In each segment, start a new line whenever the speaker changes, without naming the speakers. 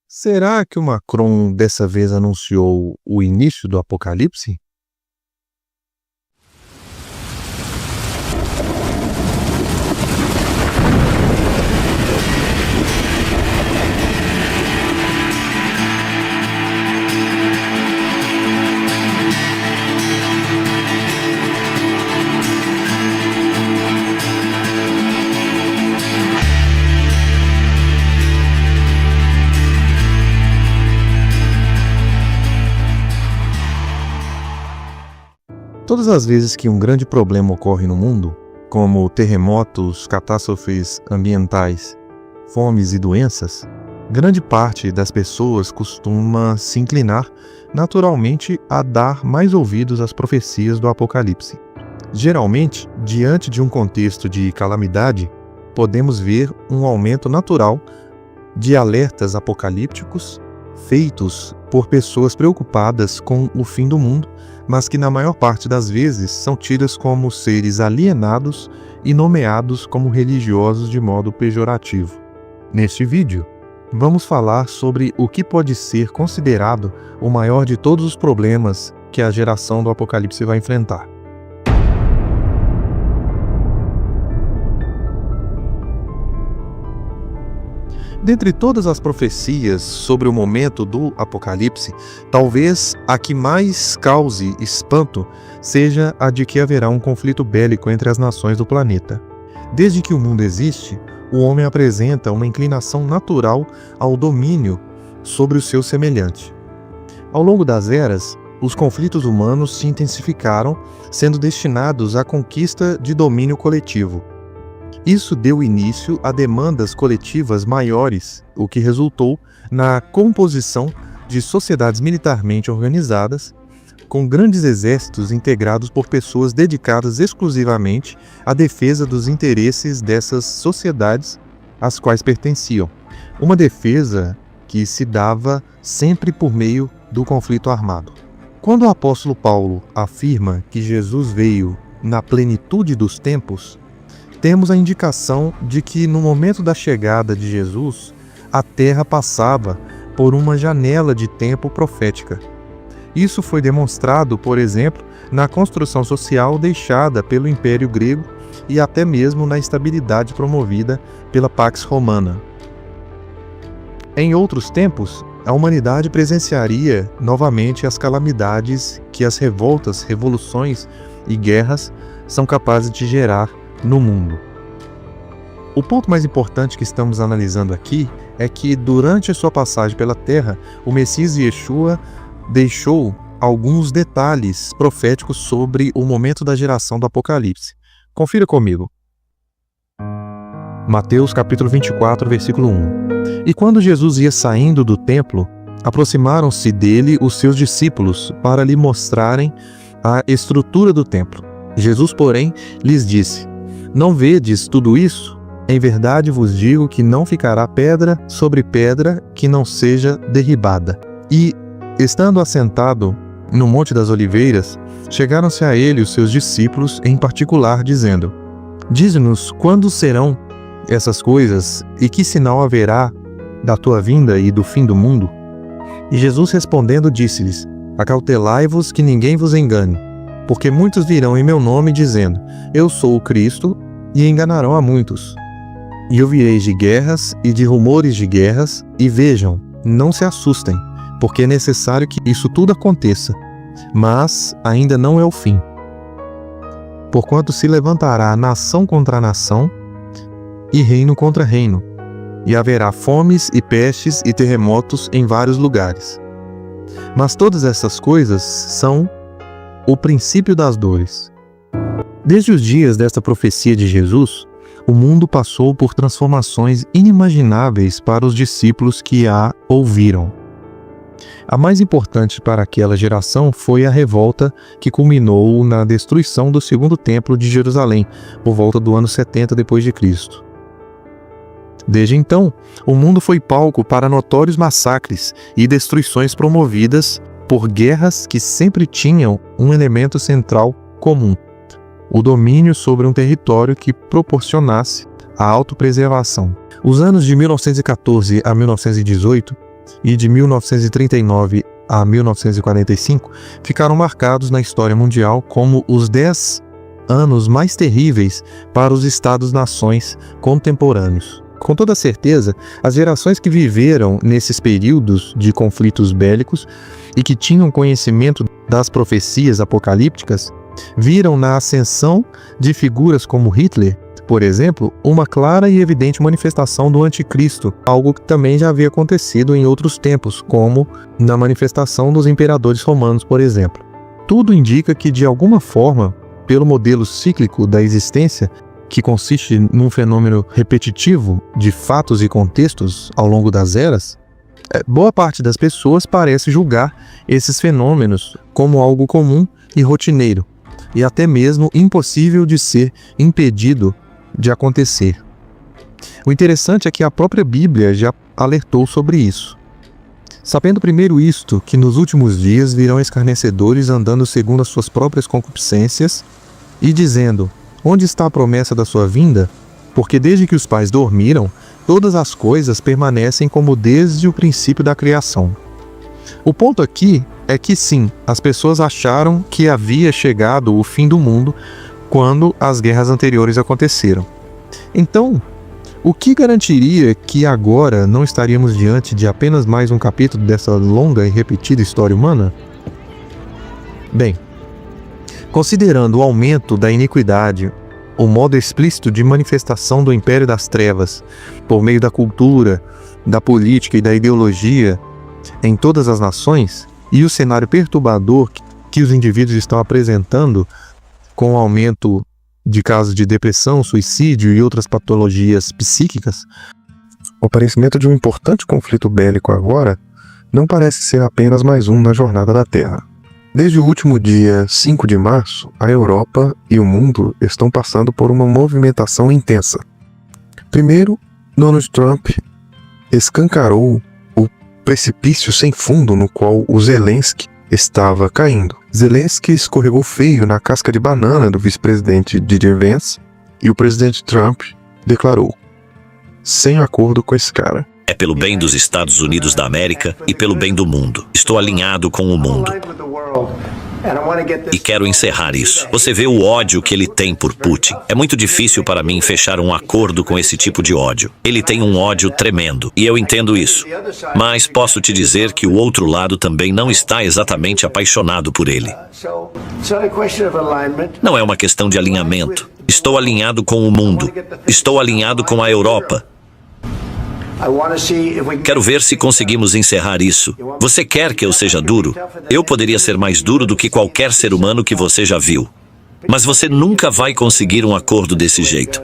Será que o Macron dessa vez anunciou o início do apocalipse? Todas as vezes que um grande problema ocorre no mundo, como terremotos, catástrofes ambientais, fomes e doenças, grande parte das pessoas costuma se inclinar naturalmente a dar mais ouvidos às profecias do Apocalipse. Geralmente, diante de um contexto de calamidade, podemos ver um aumento natural de alertas apocalípticos feitos por pessoas preocupadas com o fim do mundo, mas que na maior parte das vezes são tidas como seres alienados e nomeados como religiosos de modo pejorativo. Neste vídeo, vamos falar sobre o que pode ser considerado o maior de todos os problemas que a geração do Apocalipse vai enfrentar. Dentre todas as profecias sobre o momento do Apocalipse, talvez a que mais cause espanto seja a de que haverá um conflito bélico entre as nações do planeta. Desde que o mundo existe, o homem apresenta uma inclinação natural ao domínio sobre o seu semelhante. Ao longo das eras, os conflitos humanos se intensificaram, sendo destinados à conquista de domínio coletivo. Isso deu início a demandas coletivas maiores, o que resultou na composição de sociedades militarmente organizadas, com grandes exércitos integrados por pessoas dedicadas exclusivamente à defesa dos interesses dessas sociedades às quais pertenciam. Uma defesa que se dava sempre por meio do conflito armado. Quando o apóstolo Paulo afirma que Jesus veio na plenitude dos tempos, temos a indicação de que no momento da chegada de Jesus, a Terra passava por uma janela de tempo profética. Isso foi demonstrado, por exemplo, na construção social deixada pelo Império Grego e até mesmo na estabilidade promovida pela Pax Romana. Em outros tempos, a humanidade presenciaria novamente as calamidades que as revoltas, revoluções e guerras são capazes de gerar no mundo. O ponto mais importante que estamos analisando aqui é que, durante a sua passagem pela Terra, o Messias Yeshua deixou alguns detalhes proféticos sobre o momento da geração do Apocalipse. Confira comigo. Mateus capítulo 24, versículo 1. E quando Jesus ia saindo do templo, aproximaram-se dele os seus discípulos para lhe mostrarem a estrutura do templo. Jesus, porém, lhes disse: Não vedes tudo isso? Em verdade vos digo que não ficará pedra sobre pedra que não seja derribada. E, estando assentado no Monte das Oliveiras, chegaram-se a ele os seus discípulos em particular, dizendo: Dize-nos quando serão essas coisas e que sinal haverá da tua vinda e do fim do mundo? E Jesus respondendo disse-lhes: Acautelai-vos que ninguém vos engane, porque muitos virão em meu nome dizendo: Eu sou o Cristo, e enganarão a muitos. E ouvireis de guerras e de rumores de guerras, e vejam, não se assustem, porque é necessário que isso tudo aconteça, mas ainda não é o fim. Porquanto se levantará nação contra nação, e reino contra reino, e haverá fomes e pestes e terremotos em vários lugares. Mas todas essas coisas são o princípio das dores. Desde os dias desta profecia de Jesus, o mundo passou por transformações inimagináveis para os discípulos que a ouviram. A mais importante para aquela geração foi a revolta que culminou na destruição do segundo templo de Jerusalém, por volta do ano 70 d.C. Desde então, o mundo foi palco para notórios massacres e destruições promovidas por guerras que sempre tinham um elemento central comum: o domínio sobre um território que proporcionasse a autopreservação. Os anos de 1914 a 1918 e de 1939 a 1945 ficaram marcados na história mundial como os 10 anos mais terríveis para os Estados-nações contemporâneos. Com toda certeza, as gerações que viveram nesses períodos de conflitos bélicos e que tinham conhecimento das profecias apocalípticas viram na ascensão de figuras como Hitler, por exemplo, uma clara e evidente manifestação do anticristo, algo que também já havia acontecido em outros tempos, como na manifestação dos imperadores romanos, por exemplo. Tudo indica que, de alguma forma, pelo modelo cíclico da existência, que consiste num fenômeno repetitivo de fatos e contextos ao longo das eras, boa parte das pessoas parece julgar esses fenômenos como algo comum e rotineiro, e até mesmo impossível de ser impedido de acontecer. O interessante é que a própria Bíblia já alertou sobre isso. Sabendo primeiro isto, que nos últimos dias virão escarnecedores andando segundo as suas próprias concupiscências, e dizendo: onde está a promessa da sua vinda? Porque desde que os pais dormiram, todas as coisas permanecem como desde o princípio da criação. O ponto aqui é que sim, as pessoas acharam que havia chegado o fim do mundo quando as guerras anteriores aconteceram. Então, o que garantiria que agora não estaríamos diante de apenas mais um capítulo dessa longa e repetida história humana? Bem, considerando o aumento da iniquidade, o modo explícito de manifestação do império das trevas, por meio da cultura, da política e da ideologia em todas as nações, e o cenário perturbador que os indivíduos estão apresentando com o aumento de casos de depressão, suicídio e outras patologias psíquicas, o aparecimento de um importante conflito bélico agora não parece ser apenas mais um na jornada da Terra. Desde o último dia 5 de março, a Europa e o mundo estão passando por uma movimentação intensa. Primeiro, Donald Trump escancarou o precipício sem fundo no qual o Zelensky estava caindo. Zelensky escorregou feio na casca de banana do vice-presidente Didier Vance e o presidente Trump declarou: sem acordo com esse cara.
É pelo bem dos Estados Unidos da América e pelo bem do mundo. Estou alinhado com o mundo. E quero encerrar isso. Você vê o ódio que ele tem por Putin. É muito difícil para mim fechar um acordo com esse tipo de ódio. Ele tem um ódio tremendo, e eu entendo isso. Mas posso te dizer que o outro lado também não está exatamente apaixonado por ele. Não é uma questão de alinhamento. Estou alinhado com o mundo. Estou alinhado com a Europa. Quero ver se conseguimos encerrar isso. Você quer que eu seja duro? Eu poderia ser mais duro do que qualquer ser humano que você já viu. Mas você nunca vai conseguir um acordo desse jeito.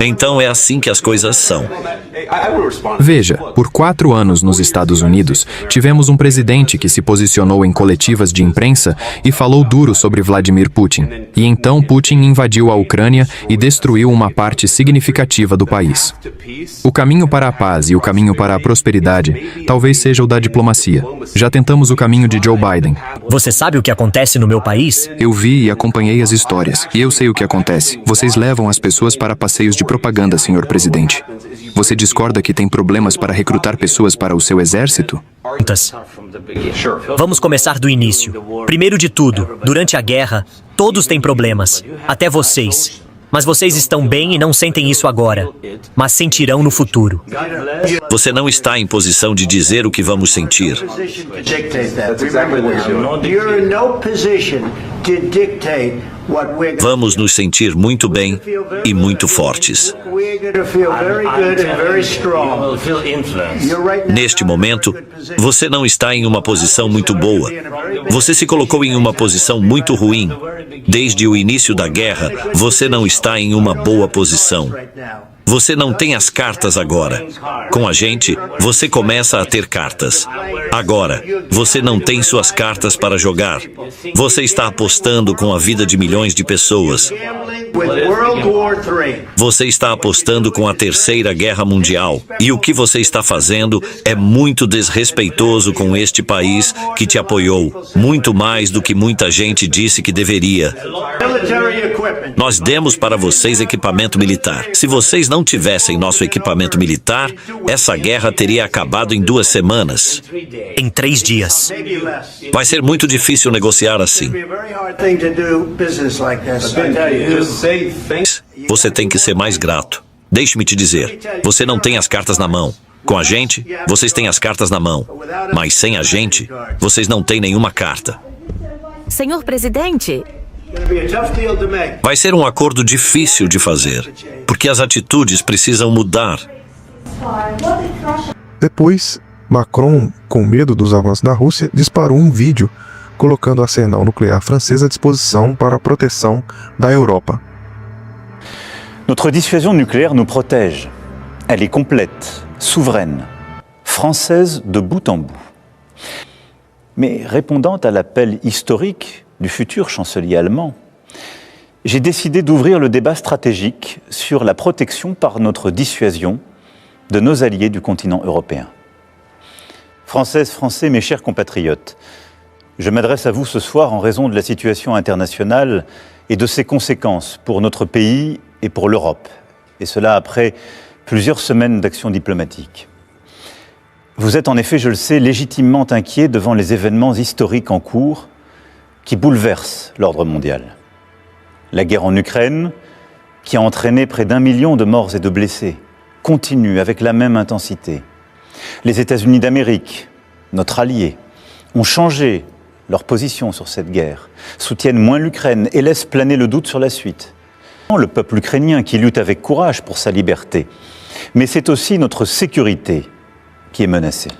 Então é assim que as coisas são.
Veja, por 4 anos nos Estados Unidos, tivemos um presidente que se posicionou em coletivas de imprensa e falou duro sobre Vladimir Putin. E então Putin invadiu a Ucrânia e destruiu uma parte significativa do país. O caminho para a paz e o caminho para a prosperidade talvez seja o da diplomacia. Já tentamos o caminho de Joe Biden.
Você sabe o que acontece no meu país?
Eu vi e acompanhei as histórias. E eu sei o que acontece. Vocês levam as pessoas para passeios de propaganda, senhor presidente. Você discorda que tem problemas para recrutar pessoas para o seu exército?
Vamos começar do início. Primeiro de tudo, durante a guerra, todos têm problemas. Até vocês. Mas vocês estão bem e não sentem isso agora. Mas sentirão no futuro.
Você não está em posição de dizer o que vamos sentir. Vamos nos sentir muito bem e muito fortes. Neste momento, você não está em uma posição muito boa. Você se colocou em uma posição muito ruim. Desde o início da guerra, você não está em uma boa posição. Você não tem as cartas agora. Com a gente, você começa a ter cartas. Agora, você não tem suas cartas para jogar. Você está apostando com a vida de milhões de pessoas. Você está apostando com a Terceira Guerra Mundial. E o que você está fazendo é muito desrespeitoso com este país que te apoiou, muito mais do que muita gente disse que deveria. Nós demos para vocês equipamento militar. Se vocês não não tivessem nosso equipamento militar, essa guerra teria acabado em 2 semanas.
Em 3 dias.
Vai ser muito difícil negociar assim. Você tem que ser mais grato. Deixe-me te dizer, você não tem as cartas na mão. Com a gente, vocês têm as cartas na mão. Mas sem a gente, vocês não têm nenhuma carta.
Senhor presidente,
Vai ser um acordo difícil de fazer, porque as atitudes precisam mudar.
Depois, Macron, com medo dos avanços da Rússia, disparou um vídeo colocando o arsenal nuclear francês à disposição para a proteção da Europa.
Notre dissuasion nucléaire nous protège. Elle est complète, souveraine, française de bout en bout. Mais répondant à l'appel historique du futur chancelier allemand, j'ai décidé d'ouvrir le débat stratégique sur la protection par notre dissuasion de nos alliés du continent européen. Françaises, Français, mes chers compatriotes, je m'adresse à vous ce soir en raison de la situation internationale et de ses conséquences pour notre pays et pour l'Europe, et cela après plusieurs semaines d'action diplomatique. Vous êtes en effet, je le sais, légitimement inquiet devant les événements historiques en cours qui bouleversent l'ordre mondial. La guerre en Ukraine, qui a entraîné près d'1 million de morts et de blessés, continue avec la même intensité. Les États-Unis d'Amérique, notre allié, ont changé leur position sur cette guerre, soutiennent moins l'Ukraine et laissent planer le doute sur la suite. Le peuple ukrainien qui lutte avec courage pour sa liberté, mais c'est aussi notre sécurité qui est menacée.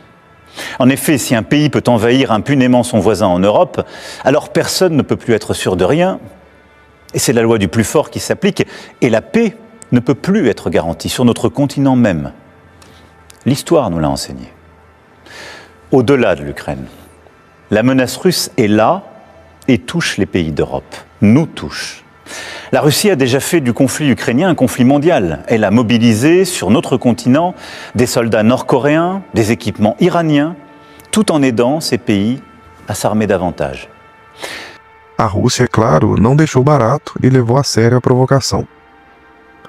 En effet, si un pays peut envahir impunément son voisin en Europe, alors personne ne peut plus être sûr de rien, et c'est la loi du plus fort qui s'applique, et la paix ne peut plus être garantie sur notre continent même. L'histoire nous l'a enseigné. Au-delà de l'Ukraine, la menace russe est là et touche les pays d'Europe, nous touche. La Russie a déjà fait du conflit ukrainien un conflit mondial. Elle a mobilisé sur notre continent des soldats nord-coréens, des équipements iraniens, tout en aidant ces pays à s'armer davantage.
A Rússia, é claro, não deixou barato e levou a sério a provocação.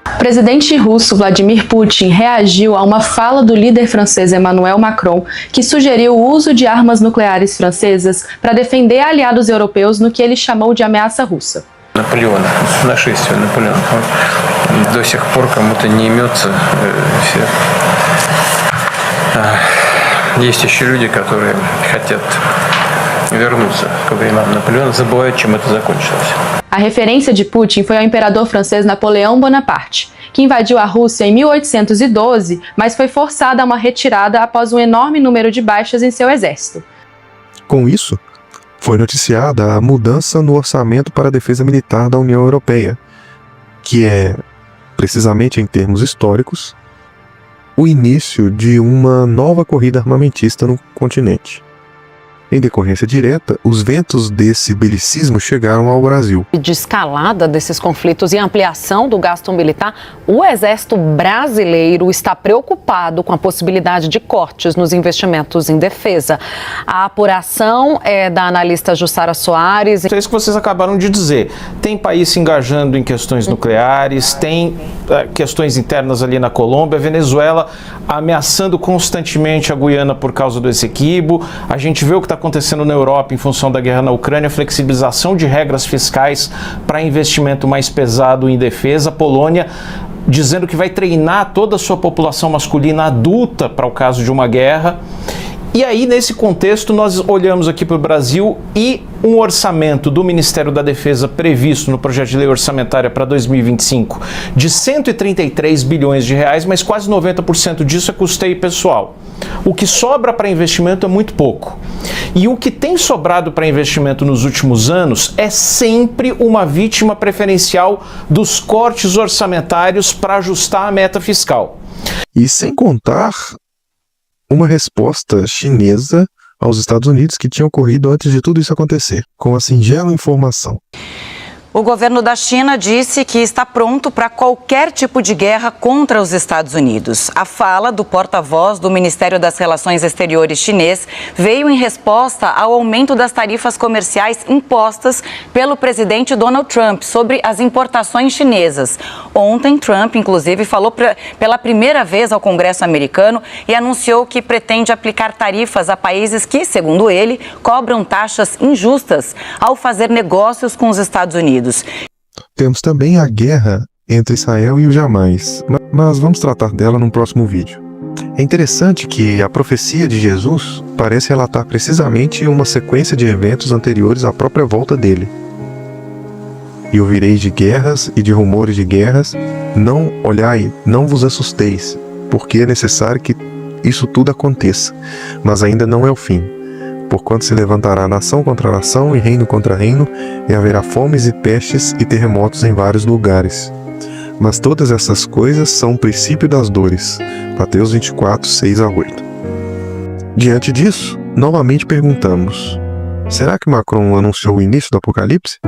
O presidente russo Vladimir Putin reagiu a uma fala do líder francês Emmanuel Macron, que sugeriu o uso de armas nucleares francesas para defender aliados europeus no que ele chamou de ameaça russa.
Наполеона, нашествие Наполеона. Он до сих пор кому-то не имется. Есть еще люди, которые хотят вернуться к временам Наполеона, забывают, чем это закончилось.
A referência de Putin foi ao imperador francês Napoleão Bonaparte, que invadiu a Rússia em 1812, mas foi forçada a uma retirada após um enorme número de baixas em seu exército.
Com isso, foi noticiada a mudança no orçamento para a defesa militar da União Europeia, que é, precisamente em termos históricos, o início de uma nova corrida armamentista no continente. Em decorrência direta, os ventos desse belicismo chegaram ao Brasil.
De escalada desses conflitos e ampliação do gasto militar, o Exército Brasileiro está preocupado com a possibilidade de cortes nos investimentos em defesa. A apuração é da analista Jussara Soares.
É isso que vocês acabaram de dizer. Tem país se engajando em questões nucleares, tem questões internas ali na Colômbia, Venezuela ameaçando constantemente a Guiana por causa do Essequibo. A gente vê o que está acontecendo na Europa em função da guerra na Ucrânia, flexibilização de regras fiscais para investimento mais pesado em defesa. Polônia dizendo que vai treinar toda a sua população masculina adulta para o caso de uma guerra. E aí, nesse contexto, nós olhamos aqui para o Brasil e um orçamento do Ministério da Defesa previsto no projeto de lei orçamentária para 2025 de 133 bilhões de reais, mas quase 90% disso é custeio pessoal. O que sobra para investimento é muito pouco. E o que tem sobrado para investimento nos últimos anos é sempre uma vítima preferencial dos cortes orçamentários para ajustar a meta fiscal.
E sem contar uma resposta chinesa aos Estados Unidos que tinha ocorrido antes de tudo isso acontecer, com a singela informação:
O governo da China disse que está pronto para qualquer tipo de guerra contra os Estados Unidos. A fala do porta-voz do Ministério das Relações Exteriores chinês veio em resposta ao aumento das tarifas comerciais impostas pelo presidente Donald Trump sobre as importações chinesas. Ontem, Trump, inclusive, falou pela primeira vez ao Congresso americano e anunciou que pretende aplicar tarifas a países que, segundo ele, cobram taxas injustas ao fazer negócios com os Estados Unidos.
Temos também a guerra entre Israel e o Jamás, mas vamos tratar dela num próximo vídeo. É interessante que a profecia de Jesus parece relatar precisamente uma sequência de eventos anteriores à própria volta dele. E ouvireis de guerras e de rumores de guerras, não olhai, não vos assusteis, porque é necessário que isso tudo aconteça, mas ainda não é o fim. Porquanto se levantará nação contra nação e reino contra reino, e haverá fomes e pestes e terremotos em vários lugares. Mas todas essas coisas são o princípio das dores. Mateus 24, 6-8. Diante disso, novamente perguntamos: será que Macron anunciou o início do Apocalipse?